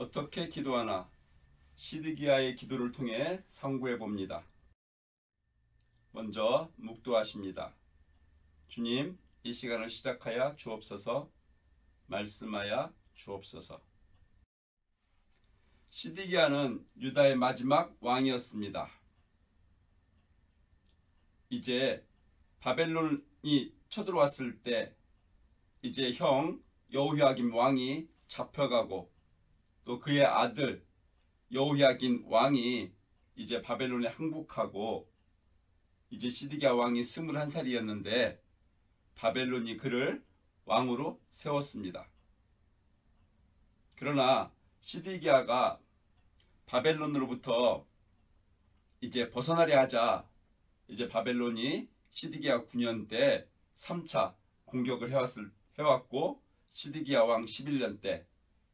어떻게 기도하나 시드기야의 기도를 통해 상고해 봅니다. 먼저 묵도하십니다. 주님, 이 시간을 시작하여 주옵소서. 말씀하여 주옵소서. 시드기야는 유다의 마지막 왕이었습니다. 이제 바벨론이 쳐들어왔을 때 이제 형 여호야김 왕이 잡혀가고 또 그의 아들 여호야긴 왕이 이제 바벨론에 항복하고 이제 시드기야 왕이 21살이었는데 바벨론이 그를 왕으로 세웠습니다. 그러나 시드기야가 바벨론으로부터 이제 벗어나려 하자 이제 바벨론이 시드기야 9년 때 3차 공격을 해왔고 시드기야 왕 11년 때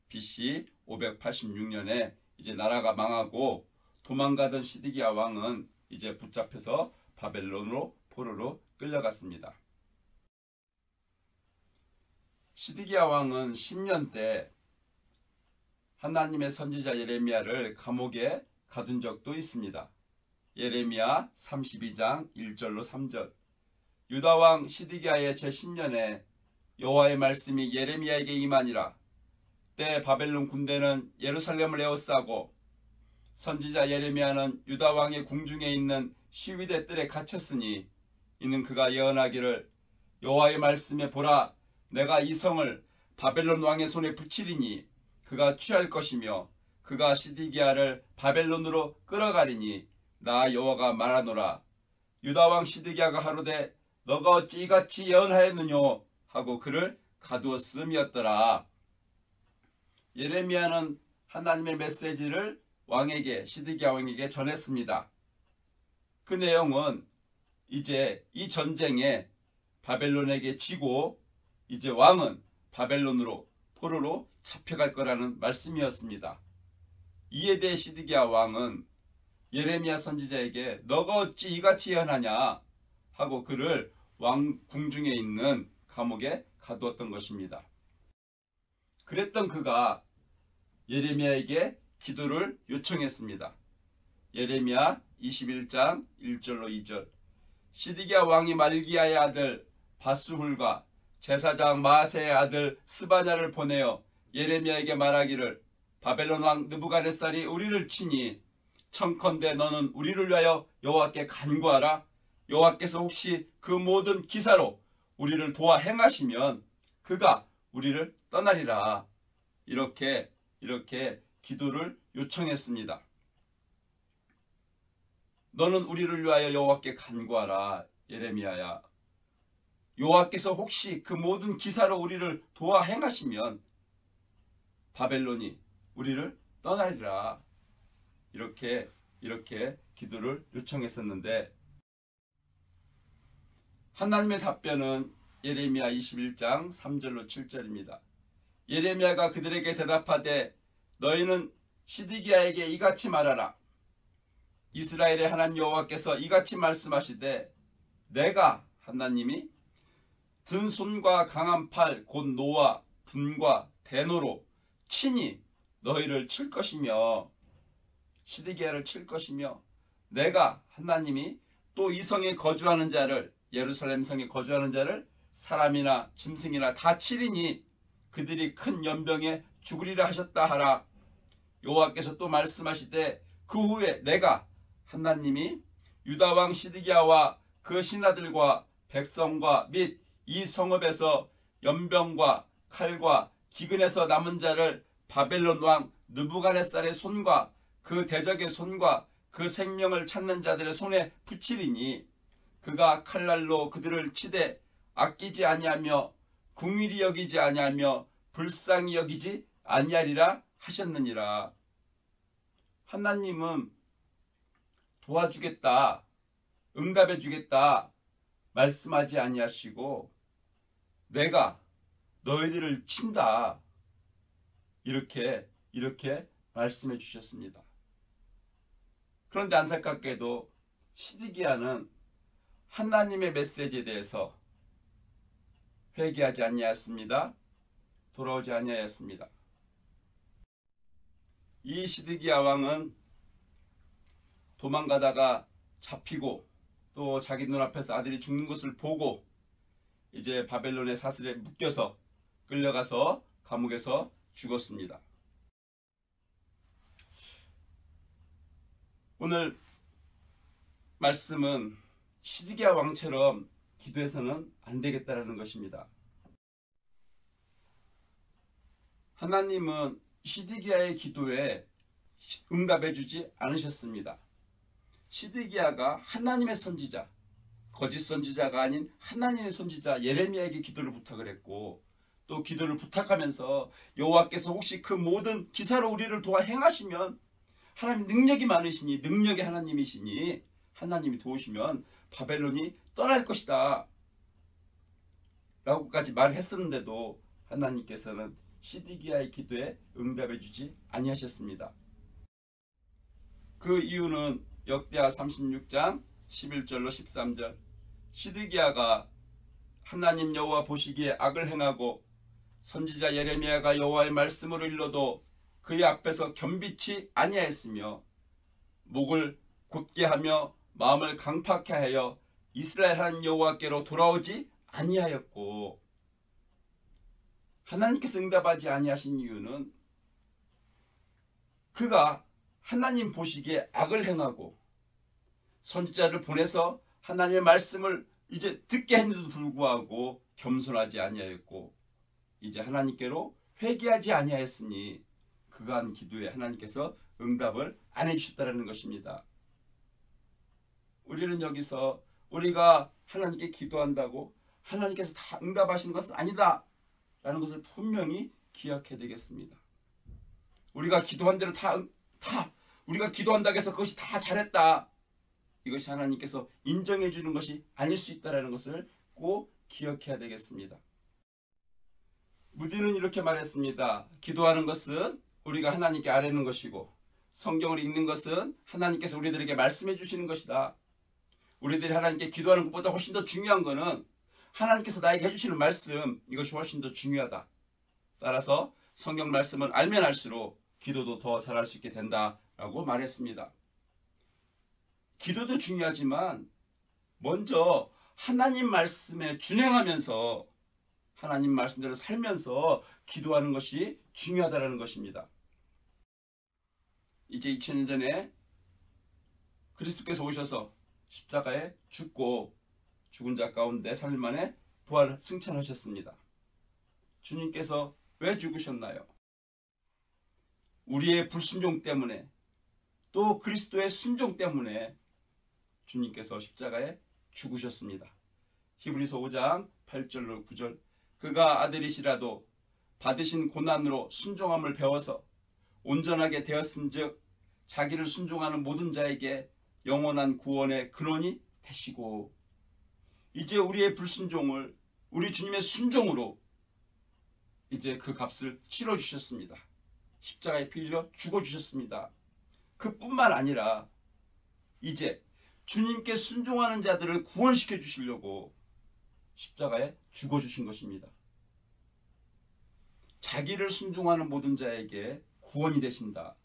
BC 586년에 이제 나라가 망하고 도망가던 시드기야 왕은 이제 붙잡혀서 바벨론으로 포로로 끌려갔습니다. 시드기야 왕은 10년 때 하나님의 선지자 예레미야를 감옥에 가둔 적도 있습니다. 예레미야 32장 1절로 3절. 유다 왕 시드기야의 제10년에 여호와의 말씀이 예레미야에게 임하니라. 때 바벨론 군대는 예루살렘을 에워싸고 선지자 예레미야는 유다 왕의 궁중에 있는 시위대 뜰에 갇혔으니 이는 그가 예언하기를 여호와의 말씀에 보라, 내가 이 성을 바벨론 왕의 손에 붙이리니 그가 취할 것이며 그가 시드기야를 바벨론으로 끌어가리니 나 여호와가 말하노라. 유다 왕 시드기야가 하루되 너가 어찌 이같이 예언하였느뇨 하고 그를 가두었음이었더라. 예레미야는 하나님의 메시지를 왕에게 시드기야 왕에게 전했습니다. 그 내용은 이제 이 전쟁에 바벨론에게 지고 이제 왕은 바벨론으로 포로로 잡혀갈 거라는 말씀이었습니다. 이에 대해 시드기야 왕은 예레미야 선지자에게 너가 어찌 이같이 예언하냐 하고 그를 왕 궁중에 있는 감옥에 가두었던 것입니다. 그랬던 그가 예레미야에게 기도를 요청했습니다. 예레미야 21장 1절로 2절. 시드기야 왕이 말기야의 아들 바스훌과 제사장 마아세의 아들 스바냐를 보내어 예레미야에게 말하기를 바벨론 왕 느부갓네살이 우리를 치니 청컨대 너는 우리를 위하여 여호와께 간구하라. 여호와께서 혹시 그 모든 기사로 우리를 도와 행하시면 그가 우리를 떠나리라. 이렇게 기도를 요청했습니다. 너는 우리를 위하여 여호와께 간구하라. 예레미야야, 여호와께서 혹시 그 모든 기사로 우리를 도와 행하시면 바벨론이 우리를 떠나리라. 이렇게 기도를 요청했었는데 하나님의 답변은 예레미야 21장 3절로 7절입니다. 예레미야가 그들에게 대답하되 너희는 시드기야에게 이같이 말하라. 이스라엘의 하나님 여호와께서 이같이 말씀하시되 내가 하나님이 든 손과 강한 팔 곧 노와 분과 대노로 친히 너희를 칠 것이며 시드기야를 칠 것이며 내가 하나님이 또 이 성에 거주하는 자를 예루살렘 성에 거주하는 자를 사람이나 짐승이나 다 치리니 그들이 큰 연병에 죽으리라 하셨다 하라. 여호와께서 또 말씀하시되 그 후에 내가 하나님이 유다 왕 시드기야와 그 신하들과 백성과 및 이 성읍에서 연병과 칼과 기근에서 남은 자를 바벨론 왕 느부갓네살의 손과 그 대적의 손과 그 생명을 찾는 자들의 손에 붙이리니 그가 칼날로 그들을 치되 아끼지 아니하며 궁일이 여기지 아니하며 불쌍히 여기지 아니하리라 하셨느니라. 하나님은 도와주겠다, 응답해 주겠다 말씀하지 아니하시고 내가 너희들을 친다 이렇게 말씀해 주셨습니다. 그런데 안타깝게도 시드기야는 하나님의 메시지에 대해서 회개하지 아니하였습니다. 돌아오지 아니하였습니다. 이 시드기야 왕은 도망가다가 잡히고 또 자기 눈앞에서 아들이 죽는 것을 보고 이제 바벨론의 사슬에 묶여서 끌려가서 감옥에서 죽었습니다. 오늘 말씀은 시드기야 왕처럼 기도해서는 안 되겠다라는 것입니다. 하나님은 시드기야의 기도에 응답해 주지 않으셨습니다. 시드기야가 하나님의 선지자, 거짓 선지자가 아닌 하나님의 선지자 예레미야에게 기도를 부탁을 했고, 또 기도를 부탁하면서 여호와께서 혹시 그 모든 기사로 우리를 도와 행하시면, 하나님 능력이 많으시니, 능력의 하나님이시니 하나님이 도우시면 바벨론이 떠날 것이다 라고까지 말을 했었는데도 하나님께서는 시드기야의 기도에 응답해 주지 아니하셨습니다. 그 이유는 역대하 36장 11절로 13절, 시드기야가 하나님 여호와 보시기에 악을 행하고 선지자 예레미야가 여호와의 말씀을 일러도 그의 앞에서 겸비치 아니하였으며 목을 곧게 하며 마음을 강팍해 하여 이스라엘 하나님 여호와께로 돌아오지 아니하였고, 하나님께서 응답하지 아니하신 이유는 그가 하나님 보시기에 악을 행하고 선지자를 보내서 하나님의 말씀을 이제 듣게 했는데도 불구하고 겸손하지 아니하였고 이제 하나님께로 회개하지 아니하였으니 그가 한 기도에 하나님께서 응답을 안 해주셨다는 것입니다. 우리는 여기서 우리가 하나님께 기도한다고 하나님께서 다 응답하시는 것은 아니다 라는 것을 분명히 기억해야 되겠습니다. 우리가 기도한 대로 다 우리가 기도한다고 해서 그것이 다 잘했다, 이것이 하나님께서 인정해 주는 것이 아닐 수 있다는 것을 꼭 기억해야 되겠습니다. 무디는 이렇게 말했습니다. 기도하는 것은 우리가 하나님께 아뢰는 것이고 성경을 읽는 것은 하나님께서 우리들에게 말씀해 주시는 것이다. 우리들이 하나님께 기도하는 것보다 훨씬 더 중요한 것은 하나님께서 나에게 해주시는 말씀, 이것이 훨씬 더 중요하다. 따라서 성경 말씀은 알면 알수록 기도도 더 잘할 수 있게 된다라고 말했습니다. 기도도 중요하지만 먼저 하나님 말씀에 준행하면서 하나님 말씀대로 살면서 기도하는 것이 중요하다는 것입니다. 이제 2000년 전에 그리스도께서 오셔서 십자가에 죽고 죽은 자 가운데 3일 만에 부활 승천하셨습니다. 주님께서 왜 죽으셨나요? 우리의 불순종 때문에, 또 그리스도의 순종 때문에 주님께서 십자가에 죽으셨습니다. 히브리서 5장 8절로 9절, 그가 아들이시라도 받으신 고난으로 순종함을 배워서 온전하게 되었은즉 자기를 순종하는 모든 자에게 영원한 구원의 근원이 되시고, 이제 우리의 불순종을 우리 주님의 순종으로 이제 그 값을 치러주셨습니다. 십자가에 피 흘려 죽어주셨습니다. 그뿐만 아니라 이제 주님께 순종하는 자들을 구원시켜 주시려고 십자가에 죽어주신 것입니다. 자기를 순종하는 모든 자에게 구원이 되신다.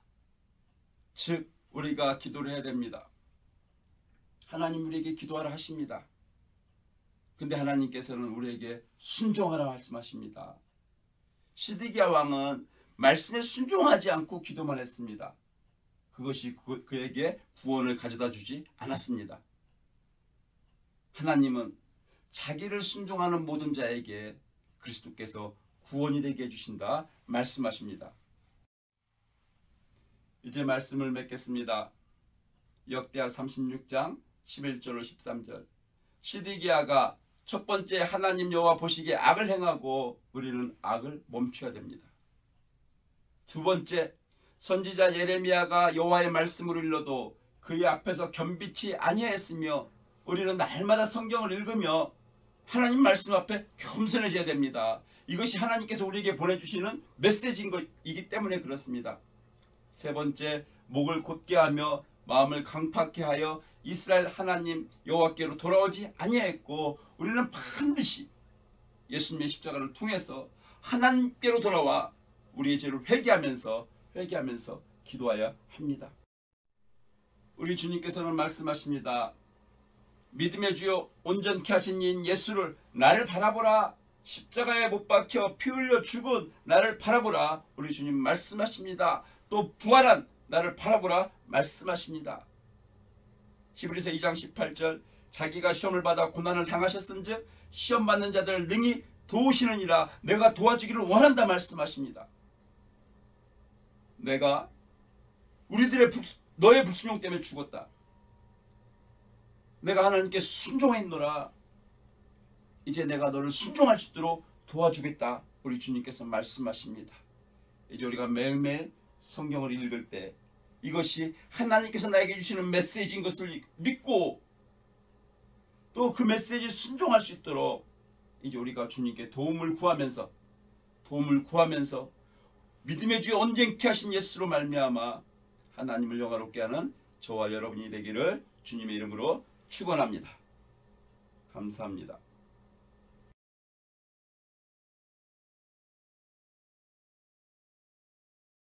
즉 우리가 기도를 해야 됩니다. 하나님 우리에게 기도하라 하십니다. 근데 하나님께서는 우리에게 순종하라 말씀하십니다. 시드기야 왕은 말씀에 순종하지 않고 기도만 했습니다. 그것이 그에게 구원을 가져다 주지 않았습니다. 하나님은 자기를 순종하는 모든 자에게 그리스도께서 구원이 되게 해주신다 말씀하십니다. 이제 말씀을 맺겠습니다. 역대하 36장 11절로 13절, 시드기야가 첫 번째 하나님 여호와 보시기에 악을 행하고 우리는 악을 멈춰야 됩니다. 두 번째, 선지자 예레미야가 여호와의 말씀을 일러도 그의 앞에서 겸비치 아니하였으며 우리는 날마다 성경을 읽으며 하나님 말씀 앞에 겸손해져야 됩니다. 이것이 하나님께서 우리에게 보내주시는 메시지인 것이기 때문에 그렇습니다. 세 번째, 목을 곧게 하며 마음을 강팍해 하여 이스라엘 하나님 여호와께로 돌아오지 아니하였고 우리는 반드시 예수님의 십자가를 통해서 하나님께로 돌아와 우리의 죄를 회개하면서 기도하여야 합니다. 우리 주님께서는 말씀하십니다. 믿음의 주요 온전케 하신 이인 예수를 나를 바라보라. 십자가에 못 박혀 피 흘려 죽은 나를 바라보라. 우리 주님 말씀하십니다. 또 부활한 나를 바라보라 말씀하십니다. 히브리서 2장 18절 자기가 시험을 받아 고난을 당하셨은즉 시험 받는 자들을 능히 도우시느니라. 내가 도와주기를 원한다 말씀하십니다. 내가 너의 불순종 때문에 죽었다. 내가 하나님께 순종했노라. 이제 내가 너를 순종할 수 있도록 도와주겠다. 우리 주님께서 말씀하십니다. 이제 우리가 매일매일 성경을 읽을 때 이것이 하나님께서 나에게 주시는 메시지인 것을 믿고 또 그 메시지에 순종할 수 있도록 이제 우리가 주님께 도움을 구하면서 믿음의 주에 온전케 하신 예수로 말미암아 하나님을 영화롭게 하는 저와 여러분이 되기를 주님의 이름으로 축원합니다. 감사합니다.